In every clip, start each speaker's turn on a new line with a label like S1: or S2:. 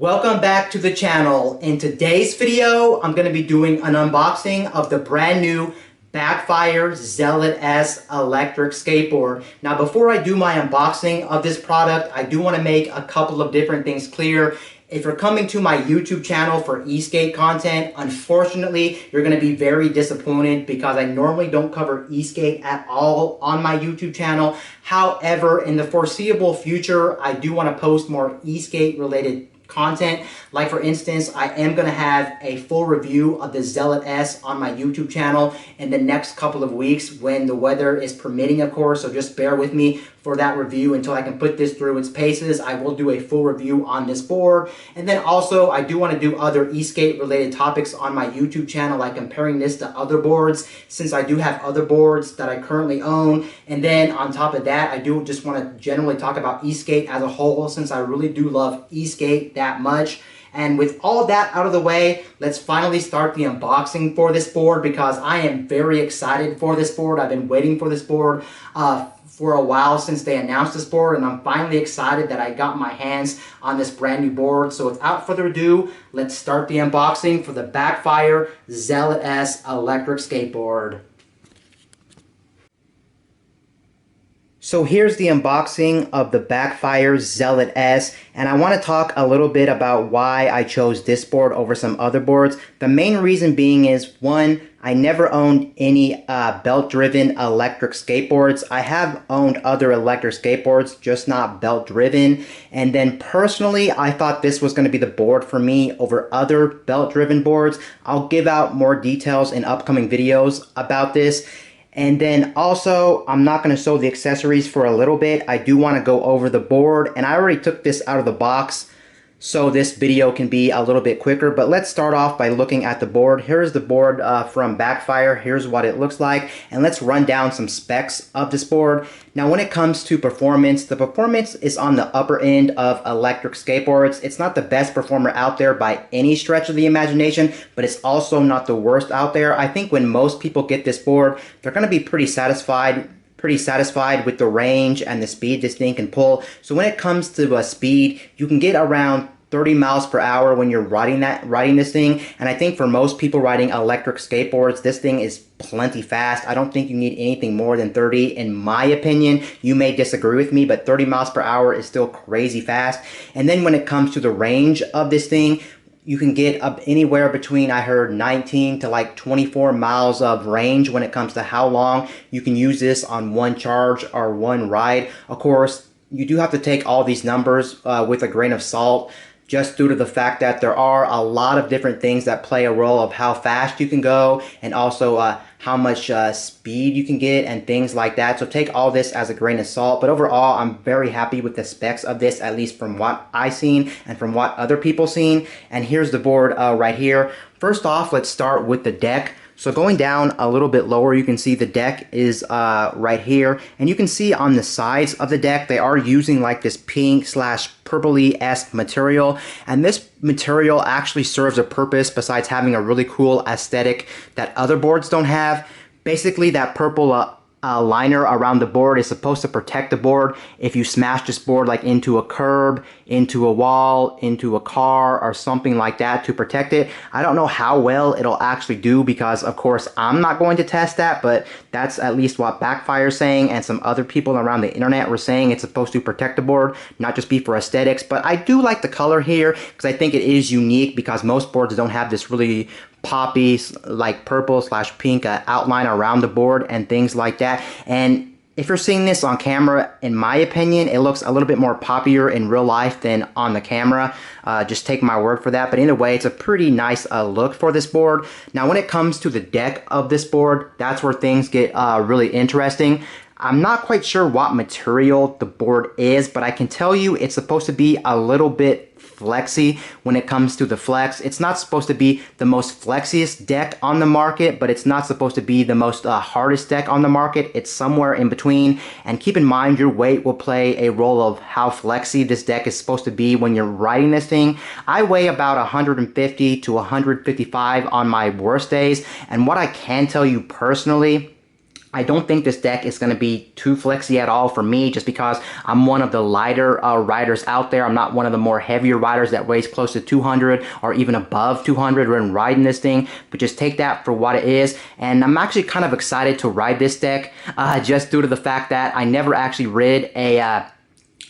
S1: Welcome back to the channel. In today's video, I'm going to be doing an unboxing of the brand new BACKFIRE Zealot S electric skateboard. Now before I do my unboxing of this product, I do want to make a couple of different things clear. If you're coming to my YouTube channel for e-skate content, unfortunately, you're going to be very disappointed because I normally don't cover e-skate at all on my YouTube channel. However, in the foreseeable future, I do want to post more e-skate related content. Like for instance, I am going to have a full review of the Zealot S on my YouTube channel in the next couple of weeks when the weather is permitting, of course, so just bear with me for that review until I can put this through its paces. I will do a full review on this board. And then also, I do want to do other e-skate related topics on my YouTube channel, like comparing this to other boards, since I do have other boards that I currently own. And then on top of that, I do just want to generally talk about e-skate as a whole, since I really do love e-skate that much. And with all that out of the way, let's finally start the unboxing for this board because I am very excited for this board. I've been waiting for this board for a while since they announced this board, and I'm finally excited that I got my hands on this brand new board. So without further ado, let's start the unboxing for the BACKFIRE Zealot S electric skateboard. So here's the unboxing of the BACKFIRE Zealot S, and I want to talk a little bit about why I chose this board over some other boards. The main reason being is, one, I never owned any belt-driven electric skateboards. I have owned other electric skateboards, just not belt-driven. And then personally, I thought this was going to be the board for me over other belt-driven boards. I'll give out more details in upcoming videos about this. And then also, I'm not going to show the accessories for a little bit. I do want to go over the board, and I already took this out of the box so this video can be a little bit quicker. But let's start off by looking at the board. Here's the board from BACKFIRE. Here's what it looks like, and let's run down some specs of this board. Now when it comes to performance, the performance is on the upper end of electric skateboards. It's not the best performer out there by any stretch of the imagination, but it's also not the worst out there. I think when most people get this board, they're going to be pretty satisfied with the range and the speed this thing can pull. So when it comes to speed, you can get around 30 miles per hour when you're riding this thing. And I think for most people riding electric skateboards, this thing is plenty fast. I don't think you need anything more than 30 in my opinion. You may disagree with me, but 30 miles per hour is still crazy fast. And then when it comes to the range of this thing, you can get up anywhere between, I heard, 19 to like 24 miles of range when it comes to how long you can use this on one charge or one ride. Of course, you do have to take all these numbers with a grain of salt, just due to the fact that there are a lot of different things that play a role of how fast you can go and also how much speed you can get and things like that. So take all this as a grain of salt. But overall, I'm very happy with the specs of this, at least from what I've seen and from what other people seen. And here's the board right here. First off, let's start with the deck. So going down a little bit lower, you can see the deck is right here. And you can see on the sides of the deck, they are using like this pink slash purpley-esque material. And this material actually serves a purpose besides having a really cool aesthetic that other boards don't have. Basically, that purple liner around the board is supposed to protect the board if you smash this board like into a curb, into a wall, into a car, or something like that to protect it. I don't know how well it'll actually do because, of course, I'm not going to test that, but that's at least what BACKFIRE is saying, and some other people around the internet were saying it's supposed to protect the board, not just be for aesthetics. But I do like the color here because I think it is unique because most boards don't have this really poppy, like purple slash pink outline around the board and things like that. And if you're seeing this on camera, in my opinion, it looks a little bit more poppier in real life than on the camera. Just take my word for that. But either way, it's a pretty nice look for this board. Now, when it comes to the deck of this board, that's where things get really interesting. I'm not quite sure what material the board is, but I can tell you it's supposed to be a little bit flexy when it comes to the flex. It's not supposed to be the most flexiest deck on the market, but it's not supposed to be the most hardest deck on the market. It's somewhere in between. And keep in mind, your weight will play a role of how flexy this deck is supposed to be when you're riding this thing. I weigh about 150 to 155 on my worst days, and what I can tell you personally, I don't think this deck is going to be too flexy at all for me, just because I'm one of the lighter riders out there. I'm not one of the more heavier riders that weighs close to 200 or even above 200 when riding this thing. But just take that for what it is. And I'm actually kind of excited to ride this deck, just due to the fact that I never actually rid a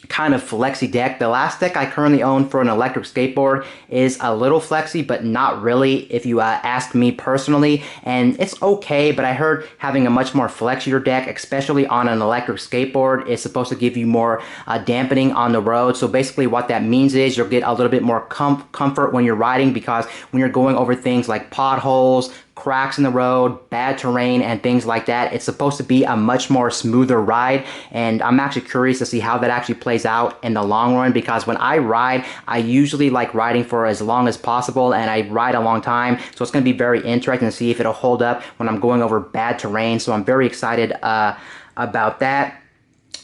S1: kind of flexy deck. The last deck I currently own for an electric skateboard is a little flexy, but not really if you ask me personally. And it's okay, but I heard having a much more flexier deck, especially on an electric skateboard, is supposed to give you more dampening on the road. So basically what that means is you'll get a little bit more comfort when you're riding, because when you're going over things like potholes, cracks in the road, bad terrain, and things like that, it's supposed to be a much more smoother ride. And I'm actually curious to see how that actually plays out in the long run, because when I ride, I usually like riding for as long as possible, and I ride a long time. So it's going to be very interesting to see if it'll hold up when I'm going over bad terrain. So I'm very excited about that.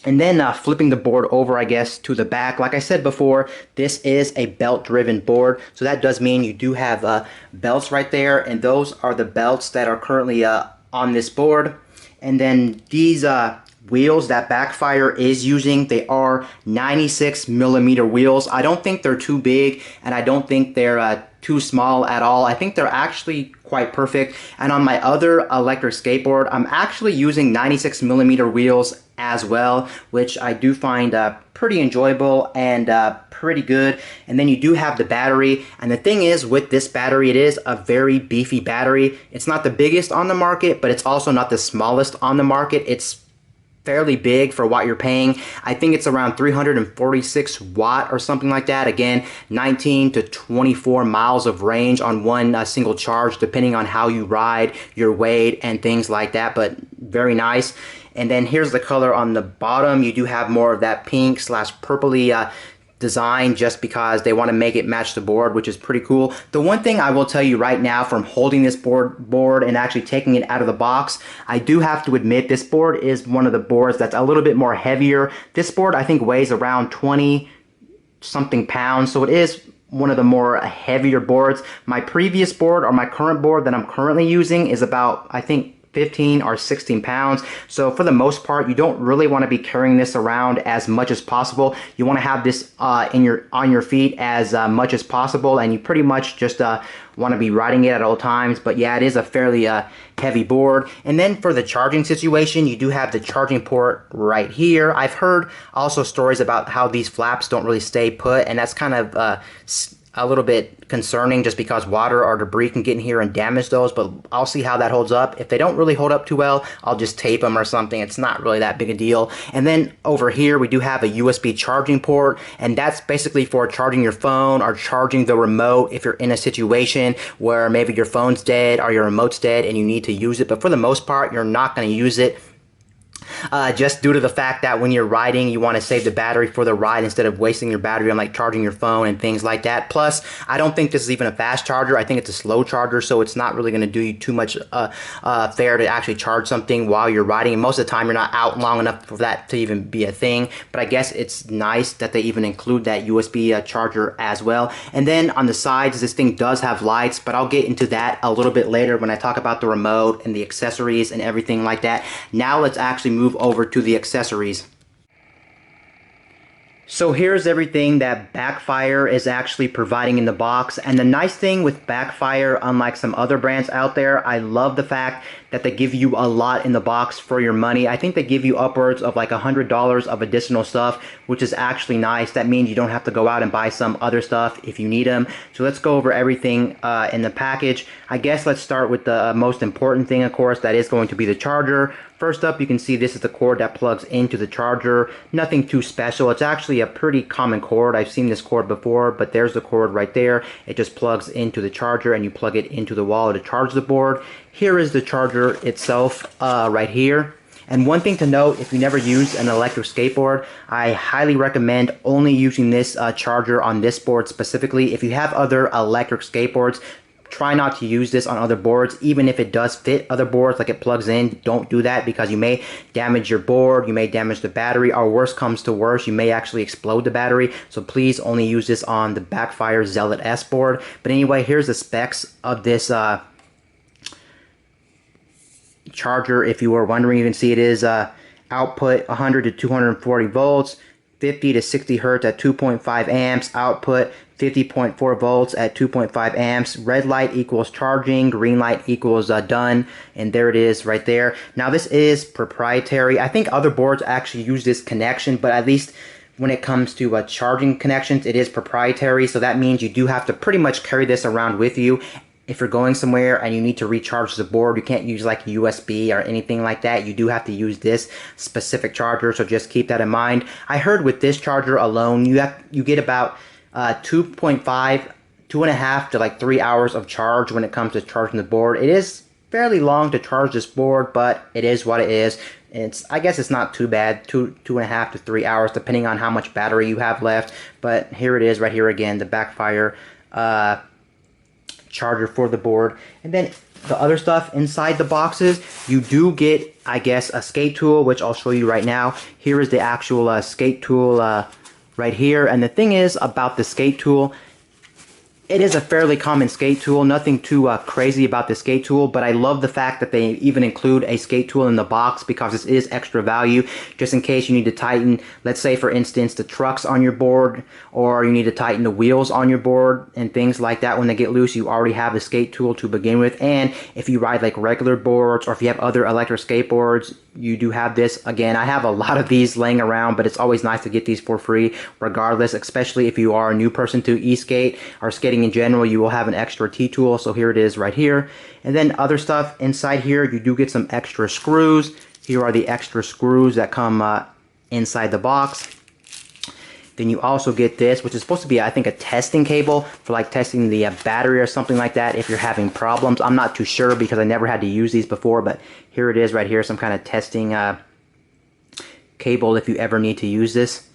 S1: And then flipping the board over, I guess, to the back. Like I said before, this is a belt-driven board. So that does mean you do have belts right there. And those are the belts that are currently on this board. And then these wheels that Backfire is using, they are 96 millimeter wheels. I don't think they're too big, and I don't think they're too small at all. I think they're actually quite perfect. And on my other electric skateboard, I'm actually using 96 millimeter wheels as well, which I do find pretty enjoyable and pretty good. And then you do have the battery, and the thing is with this battery, it is a very beefy battery. It's not the biggest on the market, but it's also not the smallest on the market. It's fairly big for what you're paying. I think it's around 346 watt or something like that. Again, 19 to 24 miles of range on one single charge, depending on how you ride, your weight, and things like that, but very nice. And then here's the color on the bottom. You do have more of that pink slash purpley design, just because they want to make it match the board, which is pretty cool. The one thing I will tell you right now, from holding this board and actually taking it out of the box, I do have to admit this board is one of the boards that's a little bit more heavier. This board I think weighs around 20 something pounds, so it is one of the more heavier boards. My previous board, or my current board that I'm currently using, is about, I think, 15 or 16 pounds. So for the most part, you don't really want to be carrying this around as much as possible. You want to have this on your feet as much as possible, and you pretty much just want to be riding it at all times. But yeah, it is a fairly heavy board. And then for the charging situation, you do have the charging port right here. I've heard also stories about how these flaps don't really stay put, and that's kind of a little bit concerning, just because water or debris can get in here and damage those. But I'll see how that holds up. If they don't really hold up too well, I'll just tape them or something. It's not really that big a deal. And then over here we do have a USB charging port, and that's basically for charging your phone or charging the remote if you're in a situation where maybe your phone's dead or your remote's dead and you need to use it. But for the most part, you're not going to use it, just due to the fact that when you're riding, you want to save the battery for the ride instead of wasting your battery on like charging your phone and things like that. Plus, I don't think this is even a fast charger. I think it's a slow charger, so it's not really going to do you too much fair to actually charge something while you're riding. And most of the time, you're not out long enough for that to even be a thing. But I guess it's nice that they even include that USB charger as well. And then on the sides, this thing does have lights, but I'll get into that a little bit later when I talk about the remote and the accessories and everything like that. Now let's actually move over to the accessories. So here's everything that Backfire is actually providing in the box. And the nice thing with Backfire, unlike some other brands out there, I love the fact that they give you a lot in the box for your money. I think they give you upwards of like $100 of additional stuff, which is actually nice. That means you don't have to go out and buy some other stuff if you need them. So let's go over everything in the package. I guess let's start with the most important thing, of course, that is going to be the charger. First up, you can see this is the cord that plugs into the charger. Nothing too special. It's actually a pretty common cord. I've seen this cord before, but there's the cord right there. It just plugs into the charger and you plug it into the wall to charge the board. Here is the charger itself right here. And one thing to note, if you never used an electric skateboard, I highly recommend only using this charger on this board specifically. If you have other electric skateboards, try not to use this on other boards. Even if it does fit other boards, like it plugs in, don't do that, because you may damage your board, you may damage the battery, or worse comes to worse, you may actually explode the battery. So please only use this on the BACKFIRE Zealot S board. But anyway, here's the specs of this charger, if you were wondering. You can see it is output 100 to 240 volts, 50 to 60 hertz at 2.5 amps, output 50.4 volts at 2.5 amps. Red light equals charging, green light equals done, and there it is right there. Now this is proprietary. I think other boards actually use this connection, but at least when it comes to charging connections, it is proprietary. So that means you do have to pretty much carry this around with you. If you're going somewhere and you need to recharge the board, you can't use like USB or anything like that. You do have to use this specific charger, so just keep that in mind. I heard with this charger alone, you get about 2.5 to like 3 hours of charge when it comes to charging the board. It is fairly long to charge this board, but it is what it is. I guess it's not too bad, 2.5 to 3 hours, depending on how much battery you have left. But here it is right here again, the BACKFIRE charger for the board. And then the other stuff inside the boxes, you do get, I guess, a skate tool, which I'll show you right now. Here is the actual skate tool right here. And the thing is about the skate tool, it is a fairly common skate tool, nothing too crazy about the skate tool, but I love the fact that they even include a skate tool in the box, because this is extra value, just in case you need to tighten, let's say for instance, the trucks on your board, or you need to tighten the wheels on your board and things like that. When they get loose, you already have the skate tool to begin with. And if you ride like regular boards, or if you have other electric skateboards, you do have this. Again, I have a lot of these laying around, but it's always nice to get these for free regardless, especially if you are a new person to e-skate or skating in general. You will have an extra T-tool, so here it is right here. And then other stuff inside here, you do get some extra screws. Here are the extra screws that come inside the box. Then you also get this, which is supposed to be, I think, a testing cable for like testing the battery or something like that if you're having problems. I'm not too sure because I never had to use these before, but here it is right here, some kind of testing cable if you ever need to use this.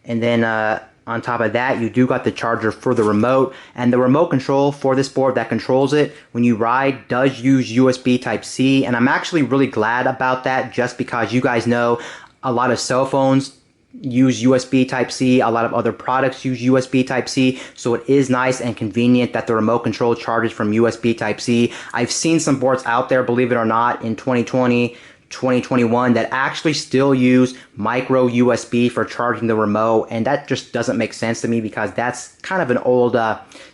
S1: And then on top of that, you do got the charger for the remote, and the remote control for this board that controls it when you ride does use USB Type-C, and I'm actually really glad about that, just because you guys know a lot of cell phones use USB Type-C, a lot of other products use USB Type-C, so it is nice and convenient that the remote control charges from USB Type-C. I've seen some boards out there, believe it or not, in 2020, 2021 that actually still use micro USB for charging the remote, and that just doesn't make sense to me because that's kind of an old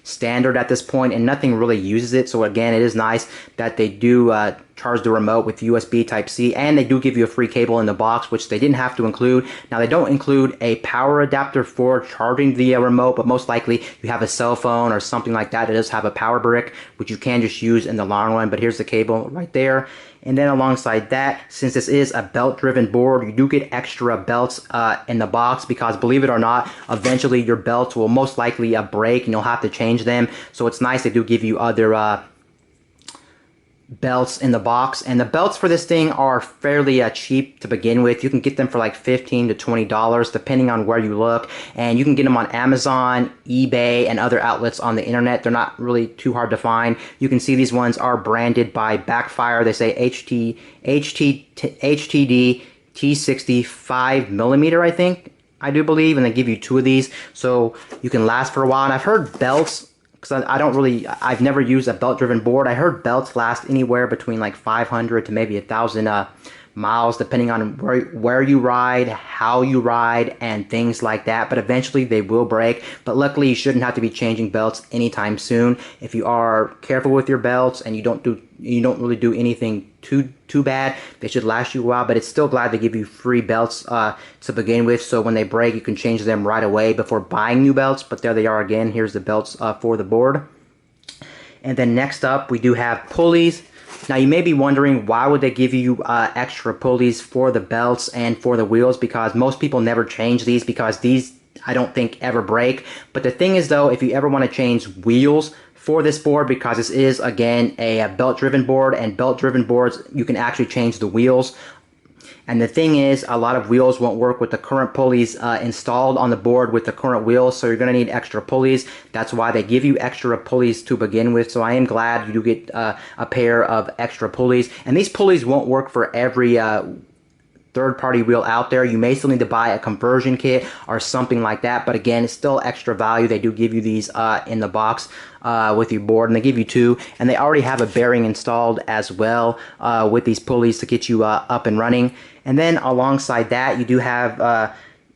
S1: standard at this point and nothing really uses it. So again, it is nice that they do charge the remote with USB Type-C, and they do give you a free cable in the box, which they didn't have to include. Now they don't include a power adapter for charging the remote, but most likely you have a cell phone or something like that that does have a power brick, which you can just use in the long run. But here's the cable right there. And then alongside that, since this is a belt-driven board, you do get extra belts in the box, because believe it or not, eventually your belts will most likely break and you'll have to change them. So it's nice they do give you other belts in the box. And the belts for this thing are fairly cheap to begin with. You can get them for like $15 to $20 depending on where you look, and you can get them on Amazon, eBay, and other outlets on the internet. They're not really too hard to find. You can see these ones are branded by BACKFIRE. They say HTD T60 5mm, I think, I do believe, and they give you 2 of these so you can last for a while. And I've heard belts, because I've never used a belt-driven board. I heard belts last anywhere between like 500 to maybe 1,000 miles, depending on where you ride, how you ride, and things like that. But eventually they will break. But luckily, you shouldn't have to be changing belts anytime soon. If you are careful with your belts and you don't really do anything too bad, they should last you a while. But it's still glad to give you free belts to begin with, so when they break you can change them right away before buying new belts. But there they are again. Here's the belts for the board. And then next up, we do have pulleys. Now you may be wondering, why would they give you extra pulleys for the belts and for the wheels? Because most people never change these, because these I don't think ever break. But the thing is though, if you ever want to change wheels for this board, because this is again a belt-driven board, and belt-driven boards you can actually change the wheels. And the thing is, a lot of wheels won't work with the current pulleys installed on the board with the current wheels, so you're going to need extra pulleys. That's why they give you extra pulleys to begin with. So I am glad you do get a pair of extra pulleys. And these pulleys won't work for every third-party wheel out there. You may still need to buy a conversion kit or something like that, but again, it's still extra value. They do give you these in the box with your board, and they give you two, and they already have a bearing installed as well with these pulleys to get you up and running. And then alongside that, you do have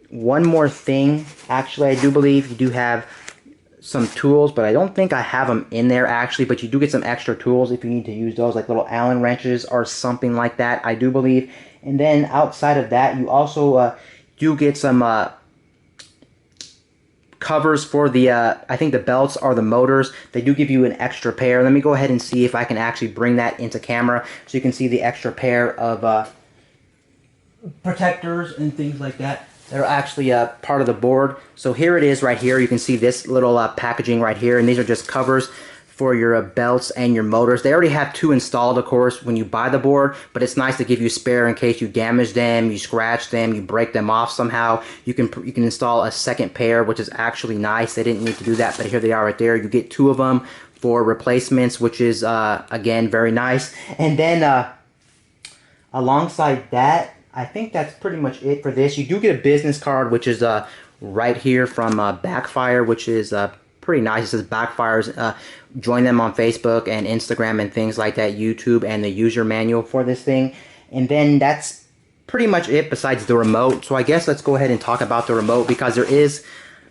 S1: one more thing. Actually, I do believe you do have some tools, but I don't think I have them in there actually, but you do get some extra tools if you need to use those, like little Allen wrenches or something like that, I do believe. And then outside of that, you also do get some covers for the, I think the belts are the motors. They do give you an extra pair. Let me go ahead and see if I can actually bring that into camera so you can see the extra pair of protectors and things like that. They're actually part of the board. So here it is right here. You can see this little packaging right here, and these are just covers for your belts and your motors. They already have two installed, of course, when you buy the board, but it's nice to give you spare in case you damage them, you scratch them, you break them off somehow. You can install a second pair, which is actually nice. They didn't need to do that, but here they are right there. You get two of them for replacements, which is, again, very nice. And then alongside that, I think that's pretty much it for this. You do get a business card, which is right here from BACKFIRE, which is pretty nice. It says BACKFIRE. Join them on Facebook and Instagram and things like that, YouTube, and the user manual for this thing. And then that's pretty much it besides the remote. So I guess let's go ahead and talk about the remote, because there is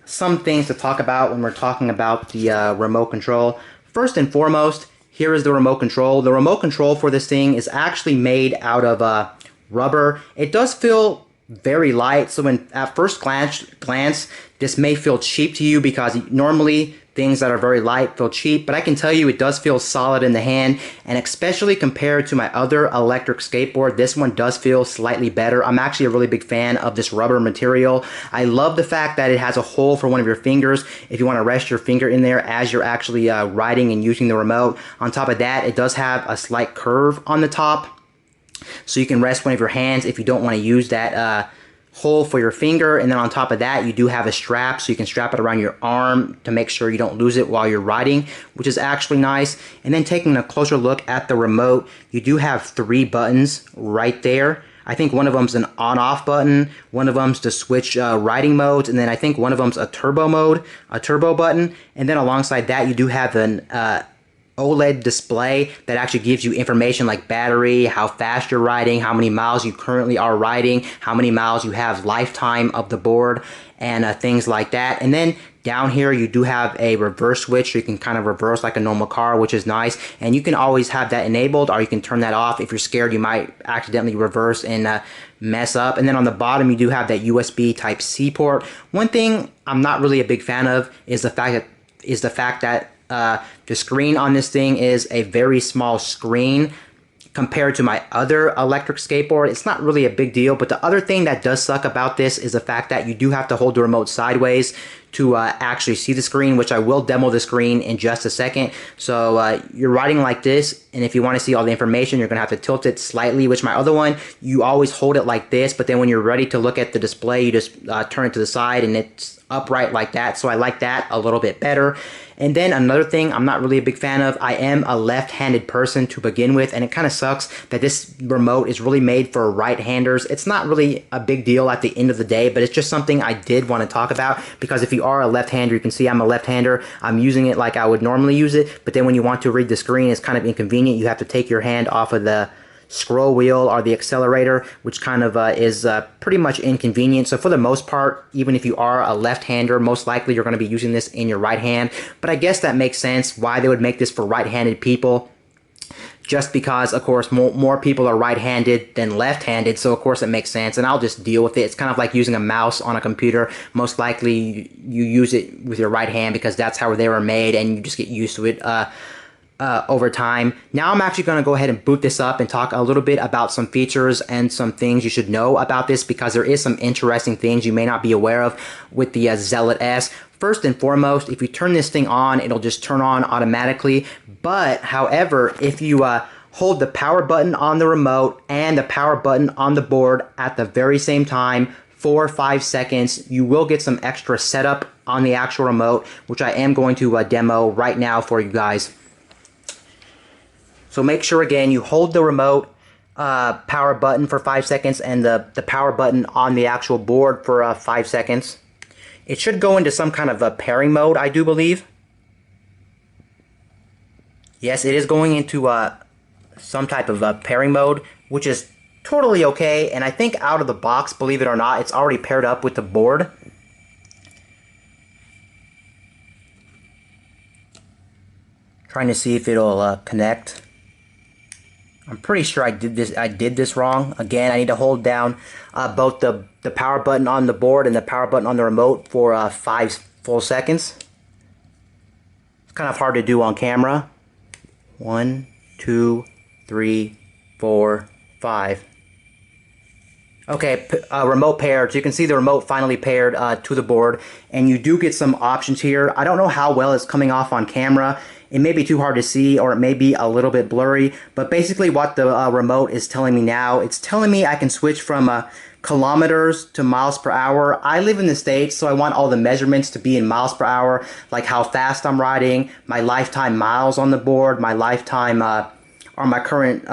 S1: some things to talk about when we're talking about the remote control. First and foremost, here is the remote control. The remote control for this thing is actually made out of rubber. It does feel very light, so when at first glance this may feel cheap to you, because normally things that are very light feel cheap, but I can tell you it does feel solid in the hand, and especially compared to my other electric skateboard, this one does feel slightly better. I'm actually a really big fan of this rubber material. I love the fact that it has a hole for one of your fingers if you want to rest your finger in there as you're actually riding and using the remote. On top of that, it does have a slight curve on the top, so you can rest one of your hands if you don't want to use that hole for your finger. And then on top of that, you do have a strap, so you can strap it around your arm to make sure you don't lose it while you're riding, which is actually nice. And then taking a closer look at the remote, you do have 3 buttons right there. I think one of them's an on-off button, one of them's to switch riding modes, and then I think one of them's a turbo mode, a turbo button. And then alongside that, you do have an OLED display that actually gives you information like battery, how fast you're riding, how many miles you currently are riding, how many miles you have lifetime of the board, and things like that. And then down here you do have a reverse switch, so you can kind of reverse like a normal car, which is nice. And you can always have that enabled, or you can turn that off if you're scared you might accidentally reverse and mess up. And then on the bottom you do have that USB Type-C port. One thing I'm not really a big fan of is the fact that the screen on this thing is a very small screen compared to my other electric skateboard. It's not really a big deal, but the other thing that does suck about this is the fact that you do have to hold the remote sideways to actually see the screen, which I will demo the screen in just a second. So you're riding like this, and if you want to see all the information, you're going to have to tilt it slightly, which my other one, you always hold it like this, but then when you're ready to look at the display, you just turn it to the side and it's upright like that. So I like that a little bit better. And then another thing I'm not really a big fan of, I am a left-handed person to begin with, and it kind of sucks that this remote is really made for right-handers. It's not really a big deal at the end of the day, but it's just something I did want to talk about, because if you are a left-hander, you can see I'm a left-hander. I'm using it like I would normally use it, but then when you want to read the screen, it's kind of inconvenient. You have to take your hand off of the scroll wheel or the accelerator, which kind of is pretty much inconvenient. So for the most part, even if you are a left-hander, most likely you're going to be using this in your right hand. But I guess that makes sense why they would make this for right-handed people, just because, of course, more people are right-handed than left-handed, so of course it makes sense, and I'll just deal with it. It's kind of like using a mouse on a computer. Most likely you use it with your right hand because that's how they were made, and you just get used to it over time. Now I'm actually going to go ahead and boot this up and talk a little bit about some features and some things you should know about this, because there is some interesting things you may not be aware of with the Zealot S. First and foremost, if you turn this thing on, it'll just turn on automatically. But however, if you hold the power button on the remote and the power button on the board at the very same time for 5 seconds, you will get some extra setup on the actual remote, which I am going to demo right now for you guys. So make sure, again, you hold the remote power button for 5 seconds and the power button on the actual board for 5 seconds. It should go into some kind of a pairing mode, I do believe. Yes, it is going into some type of pairing mode, which is totally okay. And I think out of the box, believe it or not, it's already paired up with the board. Trying to see if it'll connect. I'm pretty sure I did this wrong. Again, I need to hold down both the power button on the board and the power button on the remote for 5 full seconds. It's kind of hard to do on camera. 1, 2, 3, 4, 5. Okay, remote paired. So you can see the remote finally paired to the board, and you do get some options here. I don't know how well it's coming off on camera. It may be too hard to see, or it may be a little bit blurry, but basically what the remote is telling me now, it's telling me I can switch from kilometers to miles per hour. I live in the States, so I want all the measurements to be in miles per hour, like how fast I'm riding, my lifetime miles on the board, my lifetime, or my current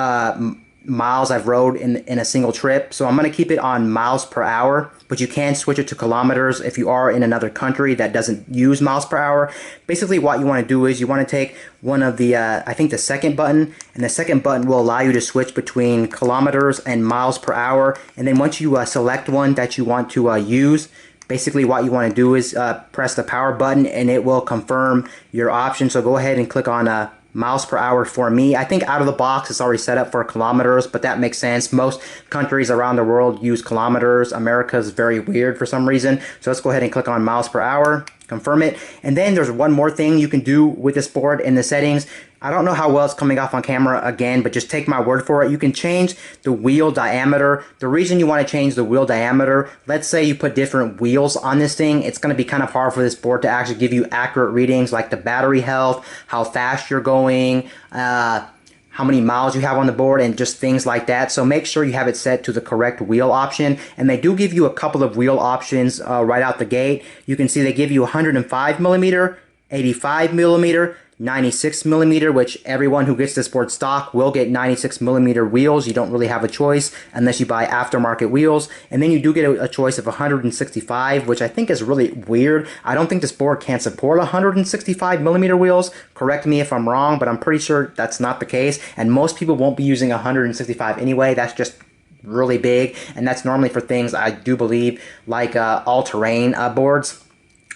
S1: miles I've rode in a single trip. So I'm going to keep it on miles per hour, but you can switch it to kilometers if you are in another country that doesn't use miles per hour. Basically what you want to do is you want to take one of the I think the second button, and the second button will allow you to switch between kilometers and miles per hour. And then once you select one that you want to use, basically what you want to do is press the power button, and it will confirm your option. So go ahead and click on miles per hour for me. I think out of the box it's already set up for kilometers, but that makes sense. Most countries around the world use kilometers. America's very weird for some reason. So let's go ahead and click on miles per hour, confirm it. And then there's one more thing you can do with this board in the settings. I don't know how well it's coming off on camera again, but just take my word for it. You can change the wheel diameter. The reason you want to change the wheel diameter, let's say you put different wheels on this thing, it's going to be kind of hard for this board to actually give you accurate readings like the battery health, how fast you're going, how many miles you have on the board, and just things like that. So make sure you have it set to the correct wheel option. And they do give you a couple of wheel options right out the gate. You can see they give you 105 millimeter, 85 millimeter, 96 millimeter, which everyone who gets this board stock will get 96 millimeter wheels. You don't really have a choice unless you buy aftermarket wheels. And then you do get a choice of 165, which I think is really weird. I don't think this board can support 165 millimeter wheels. Correct me if I'm wrong, but I'm pretty sure that's not the case. And most people won't be using 165 anyway. That's just really big. And that's normally for things I do believe like all-terrain boards,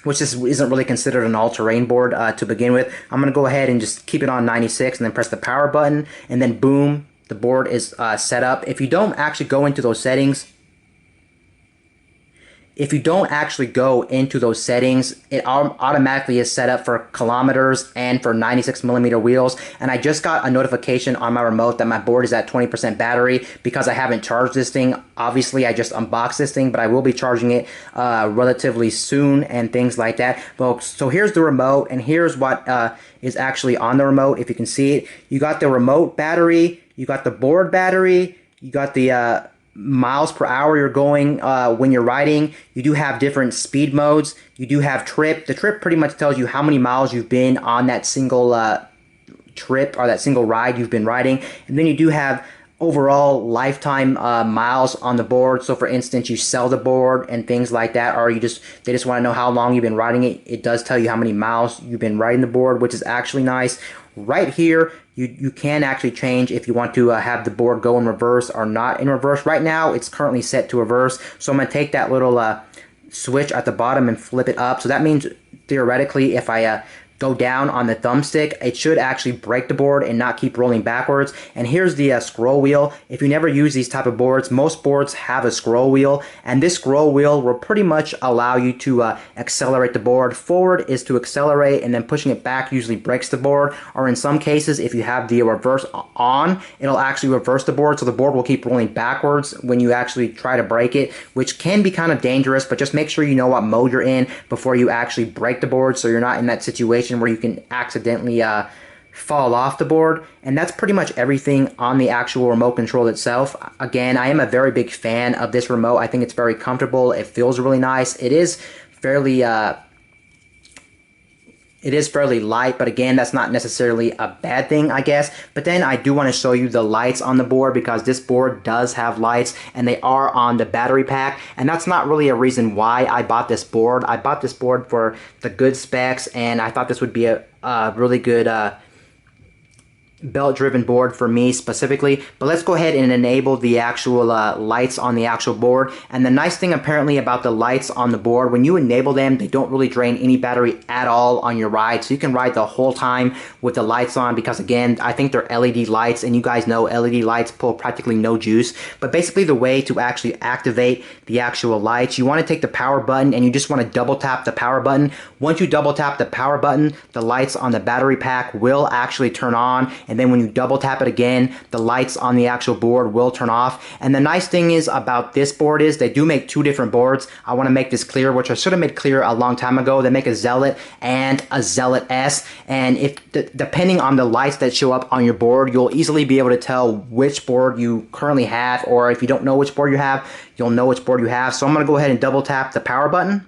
S1: which isn't really considered an all-terrain board to begin with. I'm going to go ahead and just keep it on 96 and then press the power button, and then boom, the board is set up. If you don't actually go into those settings, it automatically is set up for kilometers and for 96 millimeter wheels. And I just got a notification on my remote that my board is at 20% battery because I haven't charged this thing. Obviously, I just unboxed this thing, but I will be charging it relatively soon and things like that. Folks, so here's the remote, and here's what is actually on the remote. If you can see it, you got the remote battery, you got the board battery, you got the miles per hour you're going when you're riding. You do have different speed modes. You do have trip. The trip pretty much tells you how many miles you've been on that single trip or that single ride you've been riding. And then you do have overall lifetime miles on the board. So for instance, you sell the board and things like that, or they just want to know how long you've been riding it. It does tell you how many miles you've been riding the board, which is actually nice. Right here, you can actually change if you want to have the board go in reverse or not in reverse. Right now, it's currently set to reverse. So I'm going to take that little switch at the bottom and flip it up. So that means theoretically, if I go down on the thumbstick, it should actually break the board and not keep rolling backwards. And here's the scroll wheel. If you never use these type of boards, most boards have a scroll wheel, and this scroll wheel will pretty much allow you to accelerate the board. Forward is to accelerate, and then pushing it back usually breaks the board, or in some cases, if you have the reverse on, it'll actually reverse the board, so the board will keep rolling backwards when you actually try to break it, which can be kind of dangerous. But just make sure you know what mode you're in before you actually break the board, so you're not in that situation where you can accidentally fall off the board. And that's pretty much everything on the actual remote control itself. Again, I am a very big fan of this remote. I think it's very comfortable. It feels really nice. It is fairly It is fairly light, but again, that's not necessarily a bad thing, I guess. But then I do want to show you the lights on the board, because this board does have lights and they are on the battery pack. And that's not really a reason why I bought this board. I bought this board for the good specs, and I thought this would be a really good belt driven board for me specifically. But let's go ahead and enable the actual lights on the actual board. And the nice thing apparently about the lights on the board, when you enable them, they don't really drain any battery at all on your ride, so you can ride the whole time with the lights on, because again, I think they're LED lights, and you guys know LED lights pull practically no juice. But basically, the way to actually activate the actual lights, you want to take the power button and you just want to double tap the power button. Once you double tap the power button, the lights on the battery pack will actually turn on, and then when you double tap it again, the lights on the actual board will turn off. And the nice thing is about this board is they do make two different boards. I want to make this clear, which I should have made clear a long time ago. They make a Zealot and a Zealot S, and if depending on the lights that show up on your board, you'll easily be able to tell which board you currently have, or if you don't know which board you have, you'll know which board you have. So I'm going to go ahead and double tap the power button.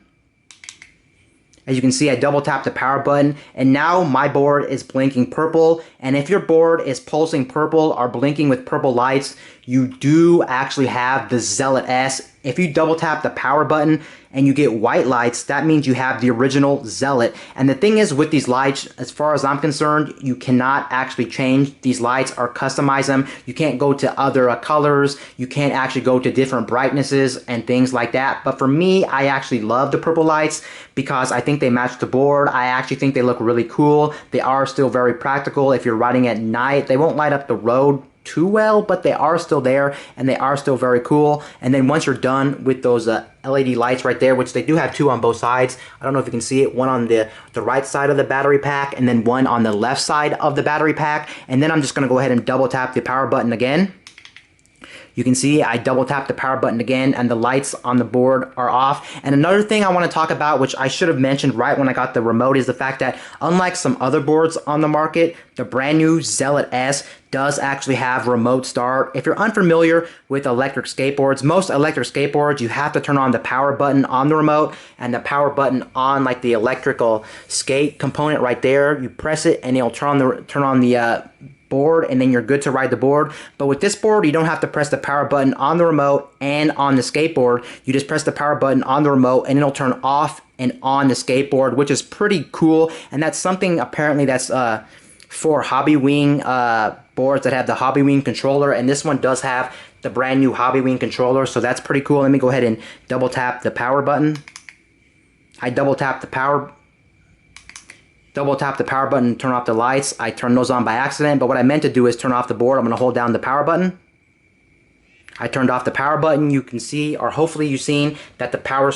S1: As you can see, I double tapped the power button, and now my board is blinking purple. And if your board is pulsing purple or blinking with purple lights, you do actually have the Zealot S. If you double tap the power button and you get white lights, that means you have the original Zealot. And the thing is with these lights, as far as I'm concerned, you cannot actually change these lights or customize them. You can't go to other colors. You can't actually go to different brightnesses and things like that. But for me, I actually love the purple lights because I think they match the board. I actually think they look really cool. They are still very practical. If you're riding at night, they won't light up the road too well, but they are still there and they are still very cool. And then once you're done with those LED lights right there, which they do have two on both sides, I don't know if you can see it, one on the right side of the battery pack and then one on the left side of the battery pack. And then I'm just going to go ahead and double tap the power button again. You can see I double tap the power button again and the lights on the board are off. And another thing I want to talk about, which I should have mentioned right when I got the remote, is the fact that unlike some other boards on the market, the brand new Zealot S does actually have remote start. If you're unfamiliar with electric skateboards, most electric skateboards, you have to turn on the power button on the remote and the power button on like the electrical skate component right there. You press it and it'll turn on the board, and then you're good to ride the board. But with this board, you don't have to press the power button on the remote and on the skateboard. You just press the power button on the remote and it'll turn off and on the skateboard, which is pretty cool. And that's something apparently that's for Hobby Wing boards that have the Hobby Wing controller, and this one does have the brand new Hobby Wing controller, so that's pretty cool. Let me go ahead and double tap the power button. I double tap the power button and turn off the lights. I turned those on by accident, but what I meant to do is turn off the board. I'm going to hold down the power button. I turned off the power button. You can see, or hopefully you've seen, that the power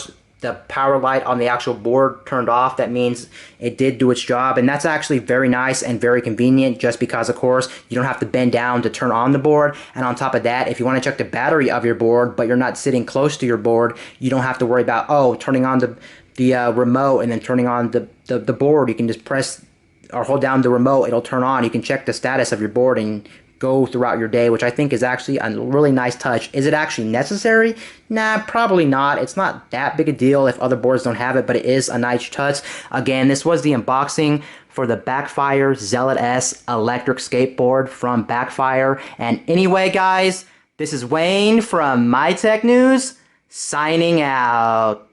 S1: light on the actual board turned off. That means it did do its job, and that's actually very nice and very convenient, just because of course you don't have to bend down to turn on the board. And on top of that, if you want to check the battery of your board but you're not sitting close to your board, you don't have to worry about turning on the remote and then turning on the board. You can just press or hold down the remote, it'll turn on. You can check the status of your board and go throughout your day, which I think is actually a really nice touch. Is it actually necessary? Nah, probably not. It's not that big a deal if other boards don't have it, but it is a nice touch. Again, this was the unboxing for the BACKFIRE Zealot S electric skateboard from BACKFIRE. And anyway, guys, this is Wayne from My Tech News, signing out.